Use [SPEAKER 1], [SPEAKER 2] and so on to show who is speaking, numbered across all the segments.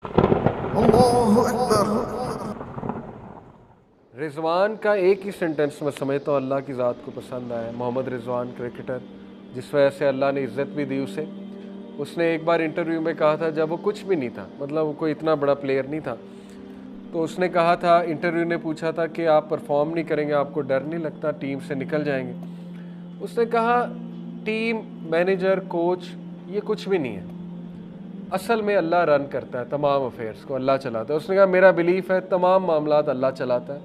[SPEAKER 1] अल्लाहु अकबर।
[SPEAKER 2] रिजवान का एक ही सेंटेंस में समझता हूँ अल्लाह की ज़ात को पसंद आया। मोहम्मद रिजवान क्रिकेटर, जिस वजह से अल्लाह ने इज़्ज़त भी दी उसे। उसने एक बार इंटरव्यू में कहा था, जब वो कुछ भी नहीं था, मतलब वो कोई इतना बड़ा प्लेयर नहीं था, तो उसने कहा था, इंटरव्यू ने पूछा था कि आप परफॉर्म नहीं करेंगे, आपको डर नहीं लगता टीम से निकल जाएंगे? उसने कहा, टीम, मैनेजर, कोच, ये कुछ भी नहीं है। असल में अल्लाह रन करता है तमाम अफेयर्स को, अल्लाह चलाता है। उसने कहा, मेरा बिलीफ है तमाम मामलात अल्लाह चलाता है,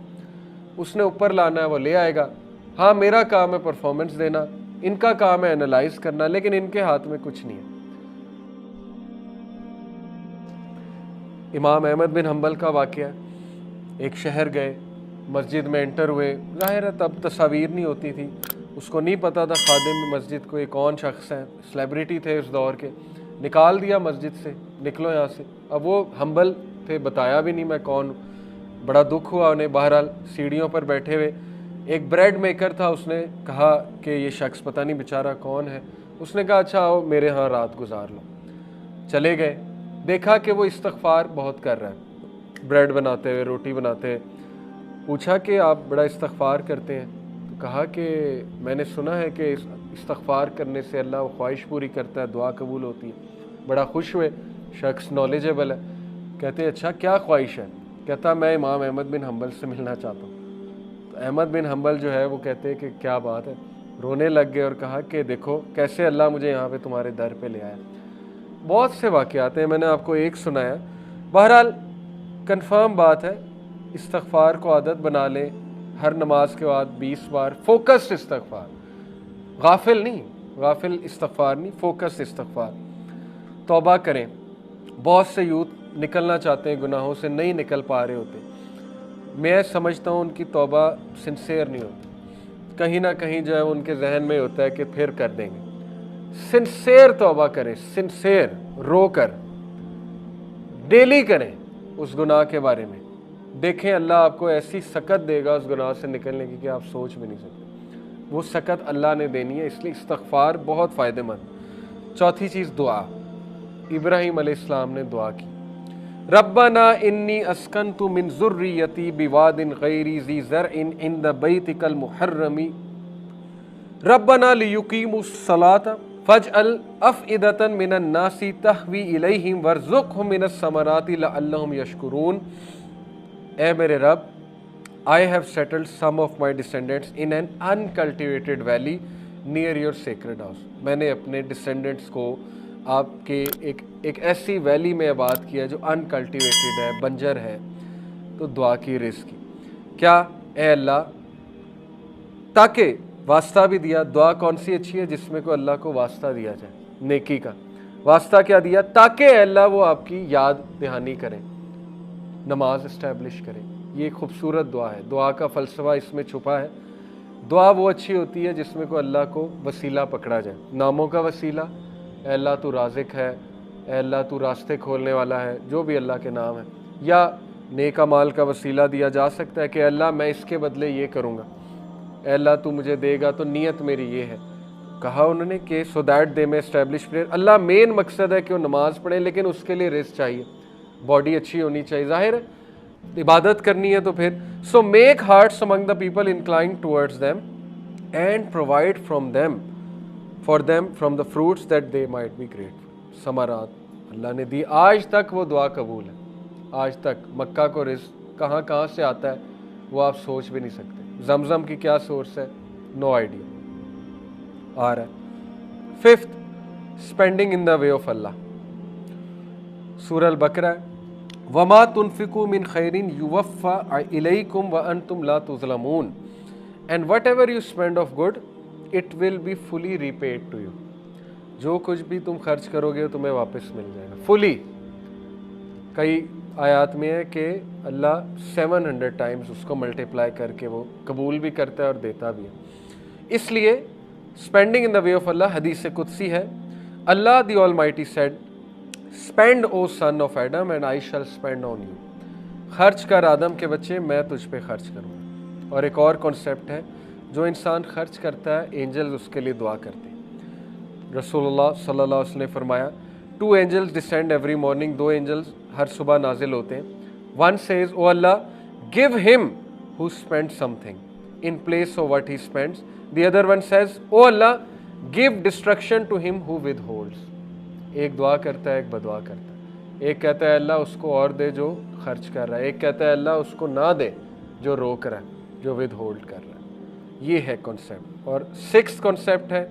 [SPEAKER 2] उसने ऊपर लाना है, वो ले आएगा। हाँ, मेरा काम है परफॉर्मेंस देना, इनका काम है एनालाइज करना, लेकिन इनके हाथ में कुछ नहीं है। इमाम अहमद बिन हम्बल का वाक़या है। एक शहर गए, मस्जिद में एंटर हुए, ज़ाहिर है तब तस्वीर नहीं होती थी, उसको नहीं पता था खादिम मस्जिद को ये कौन शख्स है, सेलिब्रिटी थे उस दौर के। निकाल दिया मस्जिद से, निकलो यहाँ से। अब वो हम्बल थे, बताया भी नहीं मैं कौन हूँ। बड़ा दुख हुआ उन्हें। बहरहाल सीढ़ियों पर बैठे हुए एक ब्रेड मेकर था, उसने कहा कि ये शख्स पता नहीं बेचारा कौन है। उसने कहा, अच्छा आओ मेरे यहाँ रात गुजार लो। चले गए, देखा कि वो इस्तगफार बहुत कर रहा है, ब्रेड बनाते हुए, रोटी बनाते हुए। पूछा कि आप बड़ा इस्तगफार करते हैं? तो कहा कि मैंने सुना है कि इस्तगफार करने से अल्लाह वो ख्वाहिश पूरी करता है, दुआ कबूल होती है। बड़ा खुश हुए, शख्स नॉलेजेबल है। कहते अच्छा क्या ख्वाहिश है? कहता, मैं इमाम अहमद बिन हम्बल से मिलना चाहता हूँ। तो अहमद बिन हम्बल जो है वो कहते हैं कि क्या बात है, रोने लग गए और कहा कि देखो कैसे अल्लाह मुझे यहाँ पे तुम्हारे दर पे ले आया। बहुत से वाक़यात हैं, मैंने आपको एक सुनाया। बहरहाल कंफर्म बात है, इस्तगफार को आदत बना लें, हर नमाज के बाद 20 बार फोकस्ड इस्तगफार, गाफिल नहीं, गाफिल इस्तगफार नहीं, फोकस्ड इस्तगफार। तौबा करें। बहुत से यूथ निकलना चाहते हैं गुनाहों से, नहीं निकल पा रहे होते। मैं समझता हूँ उनकी तौबा सिंसेयर नहीं होती, कहीं ना कहीं जो है उनके जहन में होता है कि फिर कर देंगे। सिंसेयर तौबा करें, सिंसेयर, रो कर, डेली करें उस गुनाह के बारे में। देखें अल्लाह आपको ऐसी सकत देगा उस गुनाह से निकलने की कि आप सोच भी नहीं सकते। वो सकत अल्लाह ने देनी है, इसलिए इस्तगफार बहुत फ़ायदेमंद। चौथी चीज़, दुआ। इब्राहीम अलैहिस्सलाम ने दुआ की, रब्बना इन्नी अस्कनतु मिन ज़ुर्रियती बिवादिन गैरी ज़ी ज़रइन इंद बैतिकल मुहर्रमी रब्बना लियुकीमुस्सलात फजअल अफ़इदतन मिनन नासी तहवी इलैहिम वरज़ुक़हुम मिनस समराति लअल्लहुम यशकुरून। ए मेरे रब, I have settled some of my descendants in an uncultivated valley near your sacred house। मैंने अपने डिसेंडेंट्स को आपके एक ऐसी वैली में आबाद किया जो अनकल्टिवेटेड है, बंजर है। तो दुआ की, रिज़्क़ की। क्या? ए अल्लाह, ताकि वास्ता भी दिया। दुआ कौन सी अच्छी है? जिसमें को अल्लाह को वास्ता दिया जाए, नेकी का वास्ता। क्या दिया? ताकि अल्लाह वो आपकी याद दहानी करें, नमाज इस्टेब्लिश करें। ये खूबसूरत दुआ है, दुआ का फ़लसफ़ा इसमें छुपा है। दुआ वो अच्छी होती है जिसमें को अल्लाह को वसीला पकड़ा जाए, नामों का वसीला। ए अल्लाह तू राज़िक है, ए अल्लाह तू रास्ते खोलने वाला है, जो भी अल्लाह के नाम है। या नेक अमाल का वसीला दिया जा सकता है कि अल्लाह मैं इसके बदले ये करूँगा, ए अल्लाह तू मुझे देगा तो नीयत मेरी ये है। कहा उन्होंने कि सो दैट दे में इस्टेब्लिश प्रेयर। अल्लाह मेन मकसद है कि वो नमाज पढ़े, लेकिन उसके लिए रिज़्क़ चाहिए, बॉडी अच्छी होनी चाहिए। ज़ाहिर है इबादत करनी है तो फिर so make hearts among the people incline towards them and provide from them for them from the fruits that they might be grateful. समारात अल्लाह ने दी। आज तक वो दुआ कबूल है, आज तक। मक्का को रिज़्क़ कहाँ कहाँ से आता है वो आप सोच भी नहीं सकते। जमजम की क्या सोर्स है, नो आइडिया। आ रहा है। Fifth, spending in the way of Allah. Surah al बकरा, वमा तुनफिकू मिन खैरिन युवफ़ा इलैकुम व अंतुम ला तुज़लमून and whatever you spend of good it will be fully repaid to you. जो कुछ भी तुम खर्च करोगे तुम्हें वापस मिल जाएगा फुली। कई आयात में है कि अल्लाह 700 टाइम्स उसको मल्टीप्लाई करके वो कबूल भी करता है और देता भी है। इसलिए spending in the way of Allah हदीस कुदसी है। Allah the almighty said, spend O son of Adam and I shall spend on you. खर्च कर आदम के बच्चे, मैं तुझ पे खर्च करूँगा। और एक और कॉन्सेप्ट है, जो इंसान खर्च करता है एंजल्स उसके लिए दुआ करते हैं। रसूलुल्लाह सल्लल्लाहु अलैहि वसल्लम ने फरमाया, 2 angels descend every morning. 2 angels हर सुबह नाजिल होते हैं. One says, "O Allah, give him who spends something in place of what he spends." The other one says, "O Allah, give destruction to him who withholds." एक दुआ करता है, एक बदुआ करता है. एक कहता है अल्लाह उसको और दे जो खर्च कर रहा है, एक कहता है अल्लाह उसको ना दे जो रोक रहा है, जो विद होल्ड कर रहा है. ये है कॉन्सेप्ट. और 6th कॉन्सेप्ट है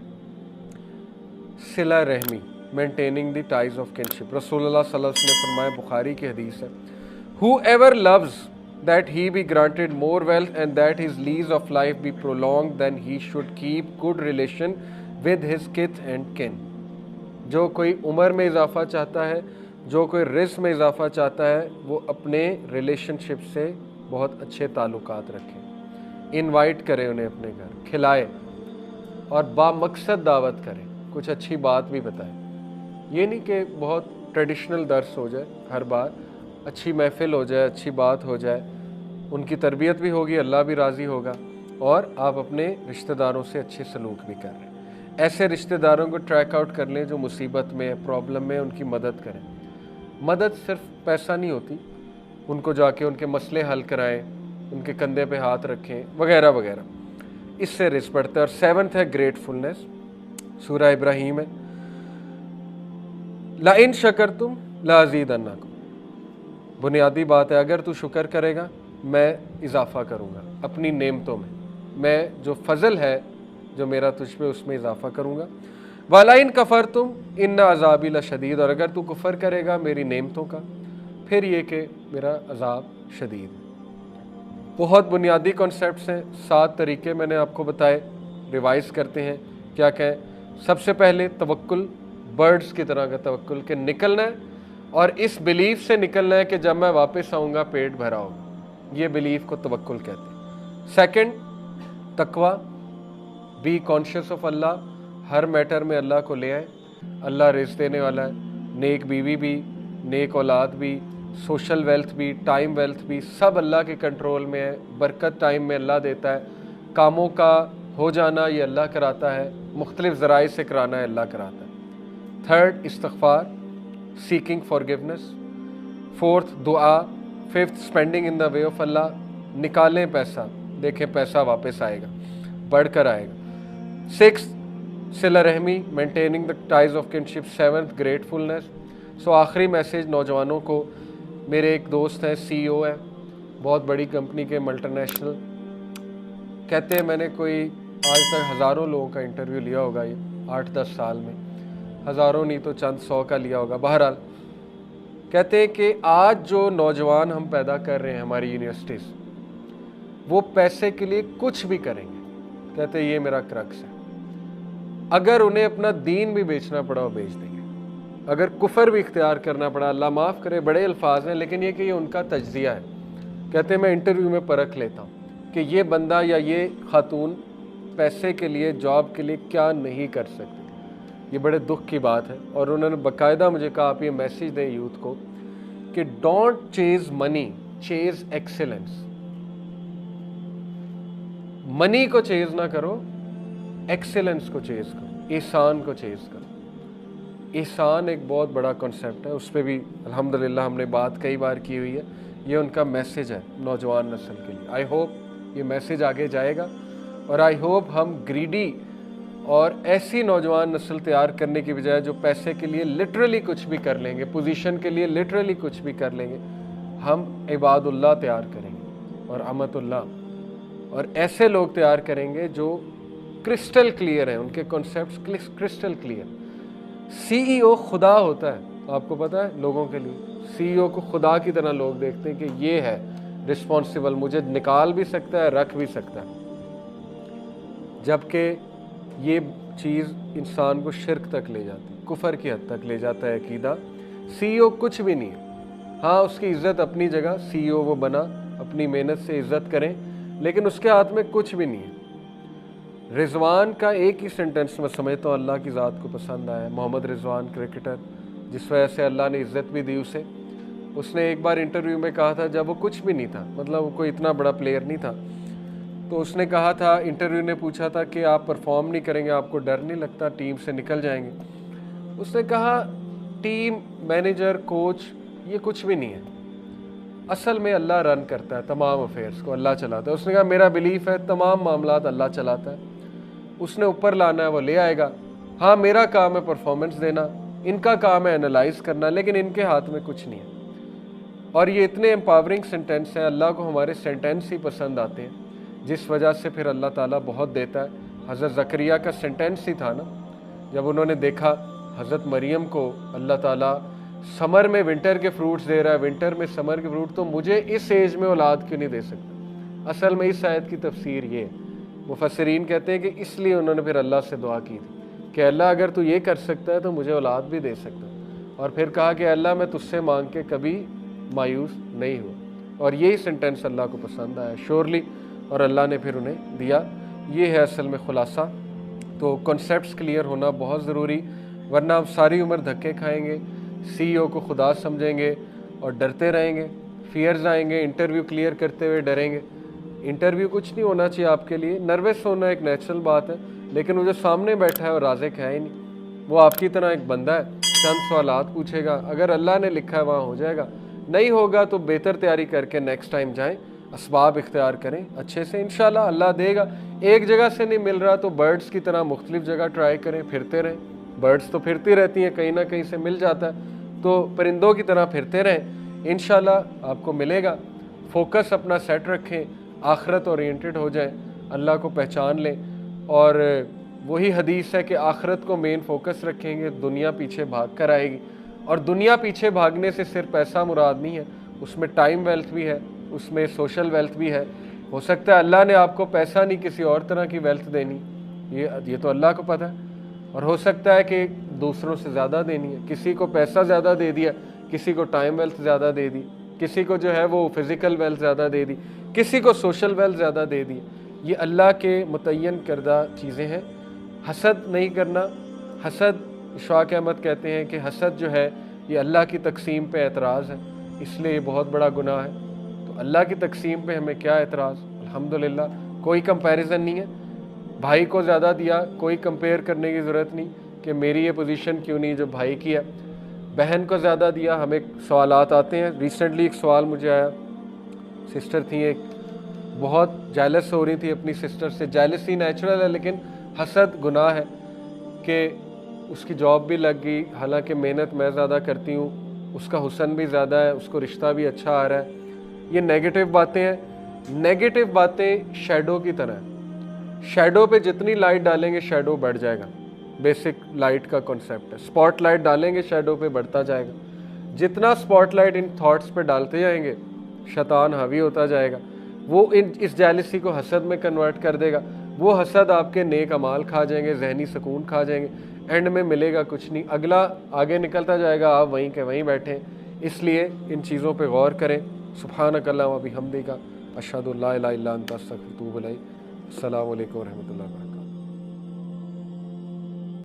[SPEAKER 2] सिला रहमी, maintaining the ties of kinship. रसूलुल्लाह सल्लल्लाहु अलैहि वसल्लम ने फरमाया, बुखारी की हदीस है, whoever loves that he be granted more wealth and that his lease of life be prolonged, then he should keep good relation with his kith and kin. जो कोई उम्र में इजाफा चाहता है, जो कोई रिस्क में इजाफा चाहता है, वो अपने रिलेशनशिप से बहुत अच्छे ताल्लुकात रखें. इनवाइट करें उन्हें अपने घर, खिलाए और बामकसद दावत करें, कुछ अच्छी बात भी बताएं. ये नहीं कि बहुत ट्रेडिशनल दर्स हो जाए, हर बार अच्छी महफिल हो जाए, अच्छी बात हो जाए, उनकी तरबियत भी होगी, अल्लाह भी राज़ी होगा और आप अपने रिश्तेदारों से अच्छे सलूक भी कर रहे हैं. ऐसे रिश्तेदारों को ट्रैक आउट कर लें जो मुसीबत में है, प्रॉब्लम में, उनकी मदद करें. मदद सिर्फ पैसा नहीं होती, उनको जाके उनके मसले हल कराएं, उनके कंधे पे हाथ रखें वगैरह वगैरह, इससे रिस्क बढ़ता है. और 7th है ग्रेटफुलनेस. सूरह इब्राहीम है, ला इन शकरतुम ला अज़ीदन्नकुम. बुनियादी बात है, अगर तू शुक्र करेगा मैं इजाफ़ा करूँगा अपनी नेमतों में, मैं जो फ़ज़ल है जो मेरा तुझ पे उसमें इजाफ़ा करूँगा. वाला इन कफ़र तुम इन्ना अज़ाबी लशदीद. और अगर तू कुफ़र करेगा मेरी नेमतों का, फिर ये कि मेरा अज़ाब शदीद. बहुत बुनियादी कॉन्सेप्ट्स हैं, 7 तरीके मैंने आपको बताए. रिवाइज़ करते हैं. क्या कहें? सबसे पहले तवक्कुल, बर्ड्स की तरह का तवक्कुल, कि निकलना है और इस बिलीफ से निकलना है कि जब मैं वापस आऊँगा पेट भरा होगा. ये बिलीफ को तवक्कुल कहते हैं. सेकंड, तकवा, be conscious of Allah. Her matter में अल्लाह को ले आए. अल्लाह रिज़्क़ देने वाला है, नेक बीवी भी, नेक औलाद भी, सोशल वेल्थ भी, टाइम वेल्थ भी, सब अल्लाह के कंट्रोल में है. बरकत टाइम में अल्लाह देता है, कामों का हो जाना ये अल्लाह कराता है, मुख्तलिफ ज़राए से कराना है अल्लाह कराता है. थर्ड, इस्तिग़फ़ार, सीकिंग फॉरगिवनेस. फोर्थ, दुआ. Fifth, spending in the way of Allah. निकालें पैसा, देखें पैसा वापस आएगा, बढ़कर आएगा. सिक्स, सिला रहमी, maintaining the ties of kinship. Seventh, gratefulness. So आखिरी मैसेज नौजवानों को. मेरे एक दोस्त हैं, CEO है बहुत बड़ी कंपनी के, मल्टीनेशनल. कहते हैं मैंने कोई आज तक हज़ारों लोगों का इंटरव्यू लिया होगा, ये 8-10 साल में, हज़ारों नहीं तो चंद 100 का लिया होगा. बहरहाल कहते हैं कि आज जो नौजवान हम पैदा कर रहे हैं हमारी यूनिवर्सिटीज़, वो पैसे के लिए कुछ भी करेंगे. कहते हैं ये मेरा क्रक्स है. अगर उन्हें अपना दीन भी बेचना पड़ा वो बेच देंगे, अगर कुफर भी इख्तियार करना पड़ा, अल्लाह माफ़ करे बड़े अल्फाज हैं, लेकिन ये कि ये उनका तज्ज़िया है. कहते हैं मैं इंटरव्यू में परख लेता हूँ कि ये बंदा या ये खातून पैसे के लिए, जॉब के लिए क्या नहीं कर सकती. ये बड़े दुख की बात है. और उन्होंने बाकायदा मुझे कहा आप ये मैसेज दें यूथ को कि don't chase money, chase excellence. Money को चेज ना करो, एक्सीलेंस को चेज करो, एहसान को चेज करो. एहसान एक बहुत बड़ा कॉन्सेप्ट है, उस पर भी अल्हम्दुलिल्लाह हमने बात कई बार की हुई है. ये उनका मैसेज है नौजवान नस्ल के लिए. आई होप ये मैसेज आगे जाएगा और आई होप हम ग्रीडी और ऐसी नौजवान नस्ल तैयार करने की बजाय जो पैसे के लिए लिटरली कुछ भी कर लेंगे, पोजीशन के लिए लिटरली कुछ भी कर लेंगे, हम इबादुल्लाह तैयार करेंगे और अमतुल्लाह, और ऐसे लोग तैयार करेंगे जो क्रिस्टल क्लियर हैं, उनके कॉन्सेप्ट्स क्रिस्टल क्लियर. CEO खुदा होता है, आपको पता है, लोगों के लिए CEO को खुदा की तरह लोग देखते हैं कि ये है रिस्पॉन्सिबल, मुझे निकाल भी सकता है, रख भी सकता है. जबकि ये चीज़ इंसान को शिरक तक ले जाती है, कुफर की हद तक ले जाता है अकीदा. CEO कुछ भी नहीं है. हाँ, उसकी इज़्ज़त अपनी जगह, CEO वो बना, अपनी मेहनत से इज़्ज़त करें, लेकिन उसके हाथ में कुछ भी नहीं है. रिजवान का एक ही सेंटेंस में समझता हूँ अल्लाह की ज़ात को पसंद आया. मोहम्मद रिजवान क्रिकेटर, जिस वजह से अल्लाह ने इज़्ज़त भी दी उसे. उसने एक बार इंटरव्यू में कहा था, जब वो कुछ भी नहीं था, मतलब वो कोई इतना बड़ा प्लेयर नहीं था, तो उसने कहा था, इंटरव्यू ने पूछा था कि आप परफॉर्म नहीं करेंगे, आपको डर नहीं लगता टीम से निकल जाएंगे. उसने कहा टीम, मैनेजर, कोच یہ کچھ بھی نہیں ہے. اصل میں اللہ رن کرتا ہے تمام افیئرس کو, اللہ چلاتا ہے. اس نے کہا میرا بلیف ہے تمام معاملات اللہ چلاتا ہے, اس نے اوپر لانا ہے وہ لے آئے گا. ہاں میرا کام ہے پرفارمنس دینا, ان کا کام ہے انالائز کرنا, لیکن ان کے ہاتھ میں کچھ نہیں ہے. اور یہ اتنے امپاورنگ سینٹینس ہیں, اللہ کو ہمارے سینٹینس ہی پسند آتے ہیں, جس وجہ سے پھر اللہ تعالیٰ بہت دیتا ہے. حضرت زکریا کا سینٹینس ہی تھا نا, جب انہوں نے دیکھا حضرت مریم کو اللہ تعالیٰ سمر میں ونٹر کے فروٹس دے رہا ہے, ونٹر میں سمر کے فروٹ, تو مجھے اس ایج میں اولاد کیوں نہیں دے سکتا. اصل میں اس آیت کی تفسیر یہ ہے. مفسرین کہتے ہیں کہ اس لیے انہوں نے پھر اللہ سے دعا کی تھی کہ اللہ اگر تو یہ کر سکتا ہے تو مجھے اولاد بھی دے سکتا. اور پھر کہا کہ اللہ میں تجھ سے مانگ کے کبھی مایوس نہیں ہوا. اور یہی سینٹینس اللہ کو پسند آیا شورلی, اور اللہ نے پھر انہیں دیا. یہ ہے اصل میں خلاصہ. تو کنسیپٹس کلیئر ہونا بہت ضروری, ورنہ ہم ساری عمر دھکے کھائیں گے, سی او کو خدا سمجھیں گے اور ڈرتے رہیں گے. فیئرز آئیں گے, انٹرویو کلیئر کرتے ہوئے ڈریں گے. انٹرویو کچھ نہیں ہونا چاہیے آپ کے لیے, نروس ہونا ایک نیچرل بات ہے, لیکن وہ جو سامنے بیٹھا ہے وہ رازق ہے ہی نہیں. وہ آپ کی طرح ایک بندہ ہے, چند سوالات پوچھے گا, اگر اللہ نے لکھا ہے وہاں ہو جائے گا, نہیں ہوگا تو بہتر تیاری کر کے نیکسٹ ٹائم جائیں, اسباب اختیار کریں اچھے سے, انشاءاللہ اللہ دے گا. ایک جگہ سے نہیں مل رہا تو برڈز کی طرح مختلف جگہ ٹرائی کریں, پھرتے رہیں. برڈز تو پھرتی رہتی ہیں, کہیں نہ کہیں سے مل جاتا ہے, تو پرندوں کی طرح پھرتے رہیں, انشاءاللہ آپ کو ملے گا. فوکس اپنا سیٹ رکھیں, آخرت اورینٹڈ ہو جائیں, اللہ کو پہچان لیں. اور وہی حدیث ہے کہ آخرت کو مین فوکس رکھیں گے, دنیا پیچھے بھاگ کر آئے گی. اور دنیا پیچھے بھاگنے سے صرف پیسہ مراد نہیں ہے, اس میں ٹائم ویلتھ بھی ہے, اس میں سوشل ویلتھ بھی ہے. ہو سکتا ہے اللہ نے آپ کو پیسہ نہیں کسی اور طرح کی ویلتھ دینی, یہ تو اللہ کو پتہ ہے. اور ہو سکتا ہے کہ دوسروں سے زیادہ دینی ہے, کسی کو پیسہ زیادہ دے دیا, کسی کو ٹائم ویلتھ زیادہ دے دی, کسی کو جو ہے وہ فزیکل ویلتھ زیادہ دے دی, کسی کو سوشل ویلتھ زیادہ دے دی. یہ اللہ کے متعین کردہ چیزیں ہیں. حسد نہیں کرنا. حسد, اشفاق احمد کہتے ہیں کہ حسد جو ہے یہ اللہ کی تقسیم پہ اعتراض ہے, اس لیے یہ بہت بڑا گناہ ہے. تو اللہ کی تقسیم پہ ہمیں کیا اعتراض, الحمدللہ کوئی کمپیریزن نہیں ہے. بھائی کو زیادہ دیا, کوئی کمپیئر کرنے کی ضرورت نہیں کہ میری یہ پوزیشن کیوں نہیں جو بھائی کی ہے. بہن کو زیادہ دیا, ہمیں سوالات آتے ہیں. ریسنٹلی ایک سوال مجھے آیا, سسٹر تھیں ایک, بہت جیلس ہو رہی تھی اپنی سسٹر سے. جیلسی نیچرل ہے, لیکن حسد گناہ ہے کہ اس کی جاب بھی لگ گئی, حالانکہ محنت میں زیادہ کرتی ہوں, اس کا حسن بھی زیادہ ہے, اس کو رشتہ بھی اچھا آ رہا ہے. یہ نیگیٹو باتیں ہیں. نیگیٹو باتیں شیڈو کی طرح ہیں. شیڈو پہ جتنی لائٹ ڈالیں گے شیڈو بڑھ جائے گا. بیسک لائٹ کا کنسیپٹ ہے, اسپاٹ لائٹ ڈالیں گے شیڈو پہ بڑھتا جائے گا. جتنا اسپاٹ لائٹ ان تھاٹس پہ ڈالتے جائیں گے شیطان حاوی ہوتا جائے گا. وہ اس جیلسی کو حسد میں کنورٹ کر دے گا. وہ حسد آپ کے نیک اعمال کھا جائیں گے, ذہنی سکون کھا جائیں گے, اینڈ میں ملے گا کچھ نہیں. اگلا آگے نکلتا جائے گا, آپ وہیں کے وہیں بیٹھیں. اس لیے ان چیزوں پہ غور کریں. سبحانک اللہم و بحمدک, اشہد ان لا الہ الا انت استغفرک و اتوب الیک. السلام علیکم ورحمۃ اللہ وبرکاتہ.